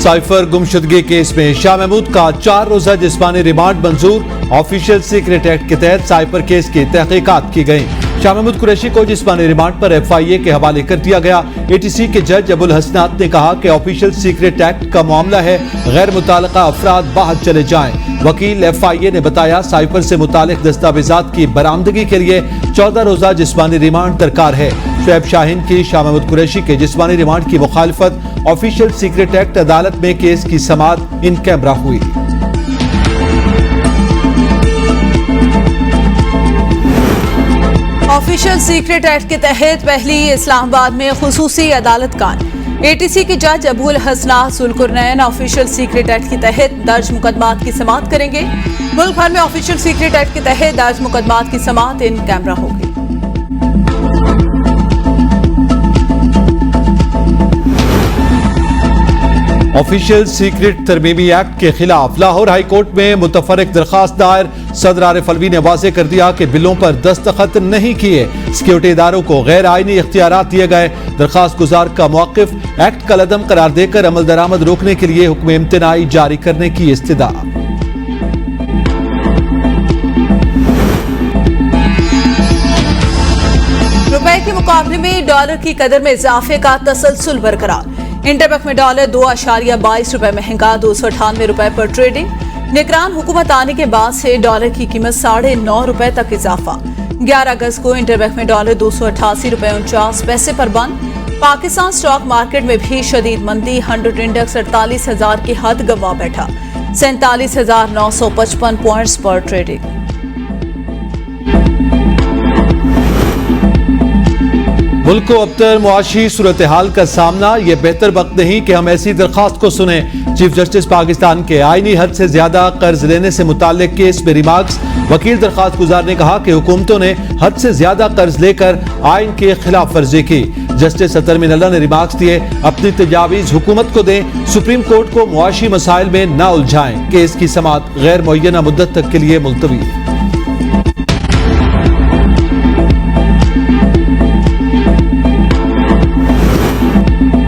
Cipher गुमशुदगी case में शाह महमूद का 4 रोजा जिस्मानी रिमांड मंजूर। ऑफिशियल सीक्रेट एक्ट के तहत साइफर केस की तहकीकात की गई। शाह महमूद कुरैशी को जिस्मानी रिमांड पर FIA के हवाले कर दिया गया। ATC के जज अबुल हसनात ने कहा कि ऑफिशियल सीक्रेट एक्ट का मामला है, गैर मुताल्लिका अफराद बाहर चले जाएं। वकील FIA ने बताया साइफर से मुतालिक दस्तावेजात की बरामदगी के लिए 14 रोजा जिस्मानी रिमांड दरकार है। शुएब शाहीन की शाह महमूद कुरैशी के जिस्मानी रिमांड की मुखालफत। ऑफिशियल सीक्रेट एक्ट अदालत में केस की समाअत इन कैमरा हुई। ऑफिशियल सीक्रेट एक्ट के तहत पहली इस्लामाबाद में खुसूसी अदालत कायम। ATC के जज अबुल हसनात जुल्कुरनैन ऑफिशियल सीक्रेट एक्ट के तहत दर्ज मुकदमात की समाअत करेंगे। मुल्क भर में ऑफिशियल सीक्रेट एक्ट के तहत दर्ज मुकदमात की समाअत इन कैमरा होगी। ऑफिशियल सीक्रेट तरमीमी एक्ट के खिलाफ लाहौर हाई कोर्ट में मुतफर्रिक दरखास्त दायर। सदर आरिफ अलवी ने वाज़ेह कर दिया कि बिलों पर दस्तखत नहीं किए। सिक्योरिटी इदारों को गैर आईनी इख्तियारात दिए गए। दरखास्त गुजार का मौक़िफ़ एक्ट का लदम करार देकर अमल दरामद रोकने के लिए हुक्म इम्तिनाई जारी करने की इस्तदा। रुपए के मुकाबले में डॉलर की कदर में इजाफे का तसलसल बरकरार। इंटरबैंक में डॉलर 2.22 रुपए महंगा 298 रुपए पर ट्रेडिंग। निगरान हुकूमत आने के बाद से डॉलर की कीमत 9.5 रुपए तक इजाफा। 11 अगस्त को इंटरबैंक में डॉलर 288 रुपए 49 पैसे पर बंद। पाकिस्तान स्टॉक मार्केट में भी शदीद मंदी। 100 इंडेक्स 48,000 की हद गंवा बैठा। 47,955 पॉइंट्स पर ट्रेडिंग। मुल्क को अबतर मुआशी सूरत हाल का सामना। यह बेहतर वक्त नहीं कि हम ऐसी दरखास्त को सुने। चीफ जस्टिस पाकिस्तान के आईनी हद से ज्यादा कर्ज लेने से मुताल्लिक केस में रिमार्क्स। वकील दरखास्त गुजार ने कहा कि हुकूमतों ने हद से ज्यादा कर्ज लेकर आइन के खिलाफ वर्जी की। जस्टिस अतर मिनल्ला ने रिमार्क्स दिए, अपनी तजावीज हुकूमत को दें, सुप्रीम कोर्ट को मुआशी मसाइल में न उलझाएं। केस की समाअत गैर मुअय्यना मुद्दत तक के लिए मुलतवी।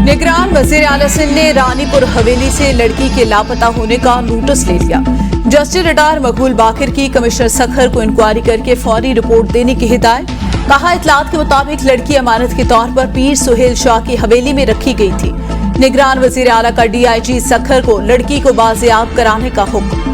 निगरान वज़ीर आला सिंध ने रानीपुर हवेली से लड़की के लापता होने का नोटिस ले लिया। जस्टिस रिटायर मकबूल बाकिर की कमिश्नर सखर को इंक्वायरी करके फौरी रिपोर्ट देने की हिदायत। कहा, इतलात के मुताबिक लड़की अमानत के तौर पर पीर सुहेल शाह की हवेली में रखी गई थी। निगरान वज़ीर आला का DIG सखर को लड़की को बाजियाब कराने का हुक्म।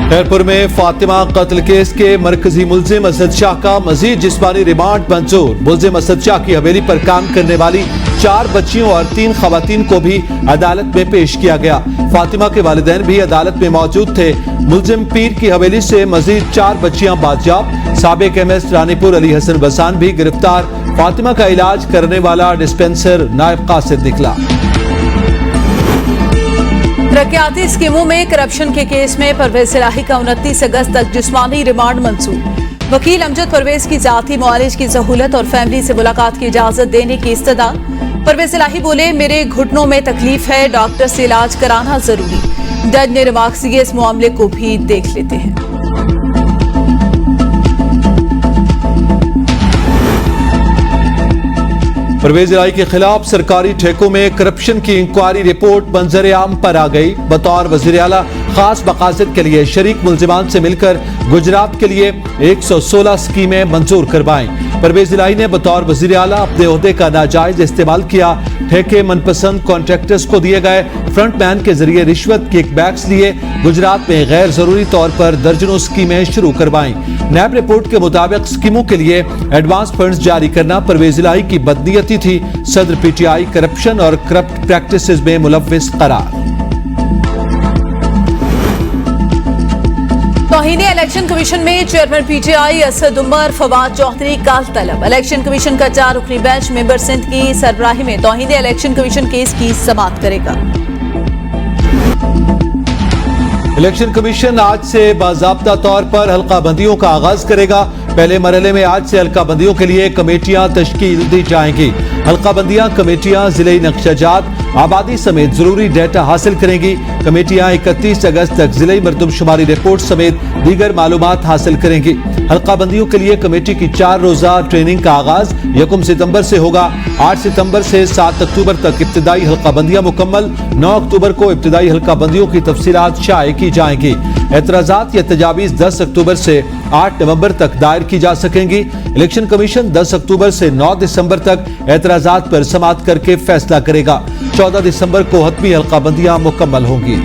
खैरपुर में फातिमा कत्ल केस के मरकजी मुल्जिम असद शाह का मजीद जिस्मानी रिमांड मंजूर। मुल्जिम असद शाह की हवेली पर काम करने वाली 4 बच्चियों और 3 खवातीन को भी अदालत में पेश किया गया। फातिमा के वालिदैन भी अदालत में मौजूद थे। मुल्जिम पीर की हवेली से मजीद 4 बच्चियां बाजियाब। साबिक MS रानीपुर अली हसन बसान भी गिरफ्तार। फातिमा का इलाज करने वाला डिस्पेंसर नायब कासिद निकला। तरक्याती स्कीमों में करप्शन के केस में परवेज इलाही का 29 अगस्त तक जिस्मानी रिमांड मंजूर। वकील अमजद परवेज की जाती मुआलिज की सहूलत और फैमिली से मुलाकात की इजाजत देने की इस्तदा। परवेज इलाही बोले, मेरे घुटनों में तकलीफ है, डॉक्टर से इलाज कराना जरूरी। जज ने रिमार्क्स दिए, इस मामले को भी देख लेते हैं। परवेज इलाही के खिलाफ सरकारी ठेकों में करप्शन की इंक्वायरी रिपोर्ट मंजर आम पर आ गई। बतौर वजीर आला खास मकासद के लिए शरीक मुल्जिमान से मिलकर गुजरात के लिए 116 स्कीमें मंजूर करवाईं। परवेज इलाही ने बतौर वजीर आला अपने ओहदे का नाजायज इस्तेमाल किया। ठेके मनपसंद कॉन्ट्रैक्टर्स को दिए गए। फ्रंटमैन के जरिए रिश्वत किकबैक्स लिए। गुजरात में गैर जरूरी तौर पर दर्जनों स्कीमें शुरू करवाईं। नैब रिपोर्ट के मुताबिक स्कीमों के लिए एडवांस फंड्स जारी करना परवेज इलाही की बदनीयती थी। सदर PTI करप्शन और करप्ट प्रैक्टिसेस में मुलव्विस करार। तौहीने इलेक्शन कमीशन में चेयरमैन PTI असद उमर फवाद चौधरी का तलब। इलेक्शन कमीशन का 4 रुकनी बेंच मेंबर सिंध की सरबराही में तौहीने इलेक्शन कमीशन केस की समाअत करेगा। इलेक्शन कमीशन आज से बाज़ाब्ता तौर पर हल्का बंदियों का आगाज करेगा। पहले मरहले में आज से हल्का बंदियों के लिए कमेटियां तश्कील दी जाएंगी। हल्का बंदियां कमेटियां जिले नक्शाजात, आबादी समेत जरूरी डेटा हासिल करेंगी। कमेटियां 31 अगस्त तक जिले मरदमशुमारी रिपोर्ट समेत दीगर मालूमात हासिल करेंगी। हल्का बंदियों के लिए कमेटी की 4 रोजा ट्रेनिंग का आगाज 1 सितंबर से होगा। 8 सितंबर से 7 अक्टूबर तक इब्तिदाई हल्का बंदियां मुकम्मल। 9 अक्टूबर को इब्तिदाई हल्का बंदियों की तफसीलात शाये की जाएंगी। एतराजात या तजावीज 10 अक्टूबर से 8 नवंबर तक दायर की जा सकेंगी। इलेक्शन कमीशन 10 अक्टूबर से 9 दिसंबर तक एतराजात पर समाअत करके फैसला करेगा। 14 दिसंबर को हतमी हल्का बंदियां मुकम्मल होंगी।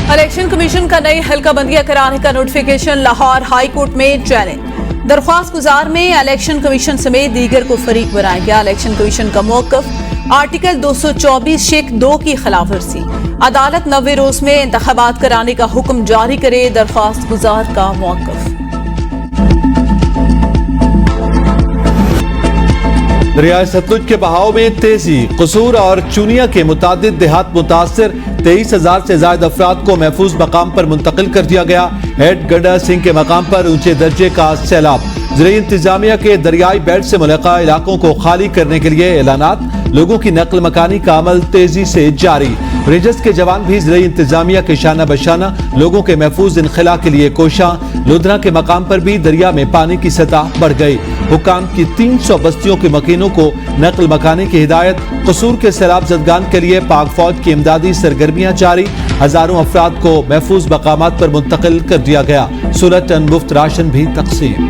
इलेक्शन कमीशन का नई हल्का बंदियां कराने का नोटिफिकेशन लाहौर हाई कोर्ट में चैलेंज। दरख्वास्त गुजार में इलेक्शन कमीशन समेत दीगर को फरीक बनाया गया। इलेक्शन कमीशन का मौकफ आर्टिकल 224 शेख 2 की खिलाफ वर्जी। अदालत 90 रोज में इंतखाबात कराने का हुक्म जारी करे। दरख्वास्त गुजार का मौकफ। दरियाए सतलुज के बहाव में तेजी। कसूर और चुनिया के मुतादिद देहात मुतासर 23,000 से ज्यादा अफराद को महफूज मकाम पर मुंतकिल कर दिया गया। हेड गंडा सिंह के मकाम पर ऊंचे दर्जे का सैलाब। ज़िले इंतजामिया के दरियाई बेल्ट से मुलका इलाकों को खाली करने के लिए ऐलानात। लोगों की नकल मकानी का अमल तेजी से जारी। रेंजर्स के जवान भी ज़िले इंतजामिया के शाना बशाना लोगों के महफूज इनखला के लिए कोशा। लुधरा के मकाम पर भी दरिया में पानी की सतह बढ़ गई। हुकाम की 300 बस्तियों के मकीनों को नकल मकानी की हिदायत। कसूर के सैलाब जदगान के लिए पाक फौज की इमदादी सरगर्मियां जारी। हजारों अफराद को महफूज मकामात पर मुंतकिल कर दिया गया। 16 टन मुफ्त राशन भी तकसीम।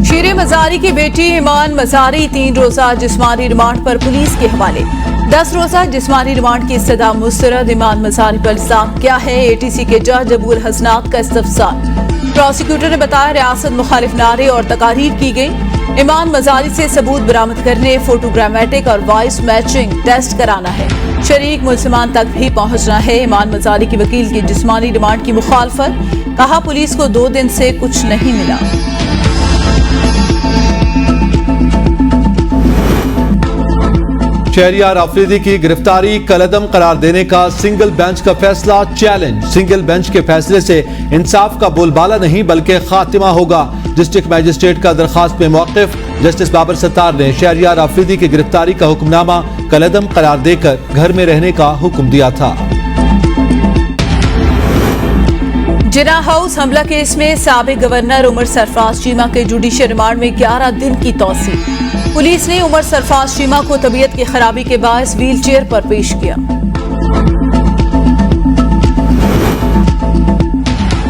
शीरे मजारी की बेटी ईमान मजारी 3 रोजा जिस्मानी रिमांड पर पुलिस के हवाले। 10 रोजा जिस्मानी रिमांड की इस्तदा मुस्तरद। ईमान मजारी पर इल्जाम क्या है? ATC के जज अबूल हसनात का इस्तफसार। प्रोसिक्यूटर ने बताया रियासत मुखालिफ नारे और तकारीर की गई। ईमान मजारी से सबूत बरामद करने फोटोग्रामेटिक और वॉइस मैचिंग टेस्ट कराना है। शरीक मुल्जिमान तक भी पहुंचना है। ईमान मजारी की वकील की जिस्मानी रिमांड की मुखालफत। कहा पुलिस को 2 दिन से कुछ नहीं मिला। शहरियार आफरीदी की गिरफ्तारी कलअदम करार देने का सिंगल बेंच का फैसला चैलेंज। सिंगल बेंच के फैसले से इंसाफ का बोलबाला नहीं बल्कि खात्मा होगा। डिस्ट्रिक्ट मैजिस्ट्रेट का दरखास्त में मौक़िफ। जस्टिस बाबर सत्तार ने शहरियार आफरीदी की गिरफ्तारी का हुक्मनामा कलअदम करार देकर घर में रहने का हुक्म दिया था। जिना हाउस हमला केस में साबिक गवर्नर उमर सरफराज चीमा के जुडिशियल रिमांड में 11 दिन की तौसीह। पुलिस ने उमर सरफराज चीमा को तबीयत की खराबी के बायस व्हील चेयर पर पेश किया।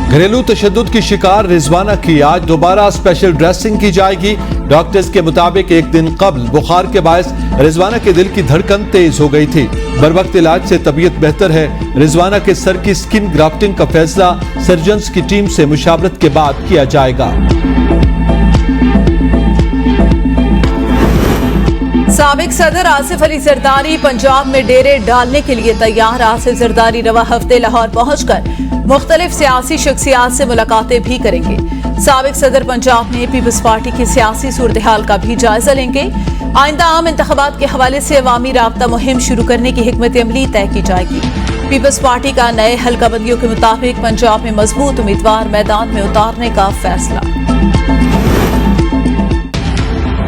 घरेलू तशद्दुद की शिकार रिजवाना की आज दोबारा स्पेशल ड्रेसिंग की जाएगी। डॉक्टर्स के मुताबिक एक दिन कबल बुखार के बायस रिजवाना के दिल की धड़कन तेज हो गई थी। बरवक्त इलाज से तबीयत बेहतर है। रिजवाना के सर की स्किन ग्राफ्टिंग का फैसला सर्जन्स की टीम से मुशावरत के बाद किया जाएगा। साबिक सदर आसिफ अली जरदारी पंजाब में डेरे डालने के लिए तैयार। आसिफ जरदारी रवा हफ्ते लाहौर पहुंचकर मुख्तलिफ सियासी शख्सियात से मुलाकातें भी करेंगे। साबिक सदर पंजाब में पीपल्स पार्टी की सियासी सूरत हाल का भी जायजा लेंगे। आइंदा आम इंतखाबात के हवाले से अवामी राब्ता मुहिम शुरू करने की हिकमत अमली तय की जाएगी। पीपल्स पार्टी का नए हल्का बंदियों के मुताबिक पंजाब में मजबूत उम्मीदवार मैदान में उतारने का फैसला।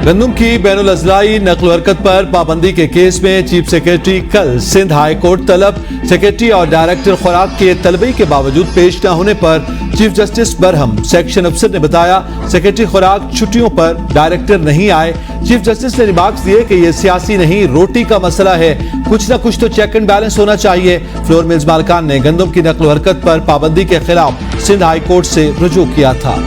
गंदम की बैनुल अज़लाई नकल हरकत पर पाबंदी के केस में चीफ सेक्रेटरी कल सिंध हाई कोर्ट तलब। सेक्रेटरी और डायरेक्टर खुराक के तलबी के बावजूद पेश न होने पर चीफ जस्टिस बरहम सेक्शन अफसर ने बताया सेक्रेटरी खुराक छुट्टियों पर, डायरेक्टर नहीं आए। चीफ जस्टिस ने रिमार्क्स दिए कि यह सियासी नहीं रोटी का मसला है, कुछ न कुछ तो चेक एंड बैलेंस होना चाहिए। फ्लोर मिल्स मालिकान ने गंदम की नकल हरकत पर पाबंदी के खिलाफ सिंध हाई कोर्ट से रुजू किया था।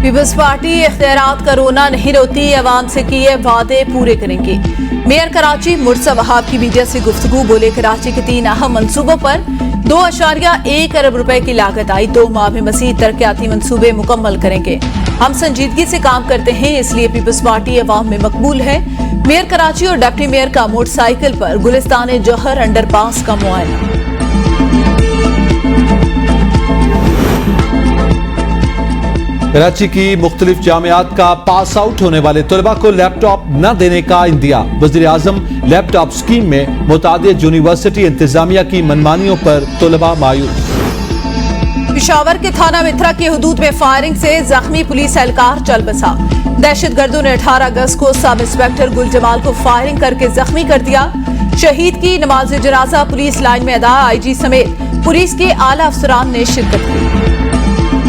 पीपल्स पार्टी इख्तियारात कोरोना नहीं रोती, अवाम से किए वादे पूरे करेंगे। मेयर कराची मुर्सा वहाब की मीडिया से गुफ्तगू। बोले कराची के 3 अहम मंसूबों पर 2.1 अरब रुपए की लागत आई। 2 माह में मज़ीद तरक्याती मंसूबे मुकम्मल करेंगे। हम संजीदगी से काम करते हैं, इसलिए पीपल्स पार्टी अवाम में मकबूल है। मेयर कराची और डिप्टी मेयर का मोटरसाइकिल पर गुलिस्तान जौहर अंडरपास का मुआयना। कराची की मुख्तलिफ जामियात का पास आउट होने वाले तलबा को लैपटॉप न देने का इंदिया। वज़ीर आज़म लैपटॉप स्कीम में मुतादिद यूनिवर्सिटी इंतजामिया की मनमानियों पर तलबा मायूस। पेशावर के थाना मित्रा की हुदूद में फायरिंग से जख्मी पुलिस एहलकार चल बसा। दहशतगर्दों ने 18 अगस्त को सब इंस्पेक्टर गुल जमाल को फायरिंग करके जख्मी कर दिया। शहीद की नमाज जनाजा पुलिस लाइन में अदा। आईजी समेत पुलिस के आला अफसरान ने शिरकत की।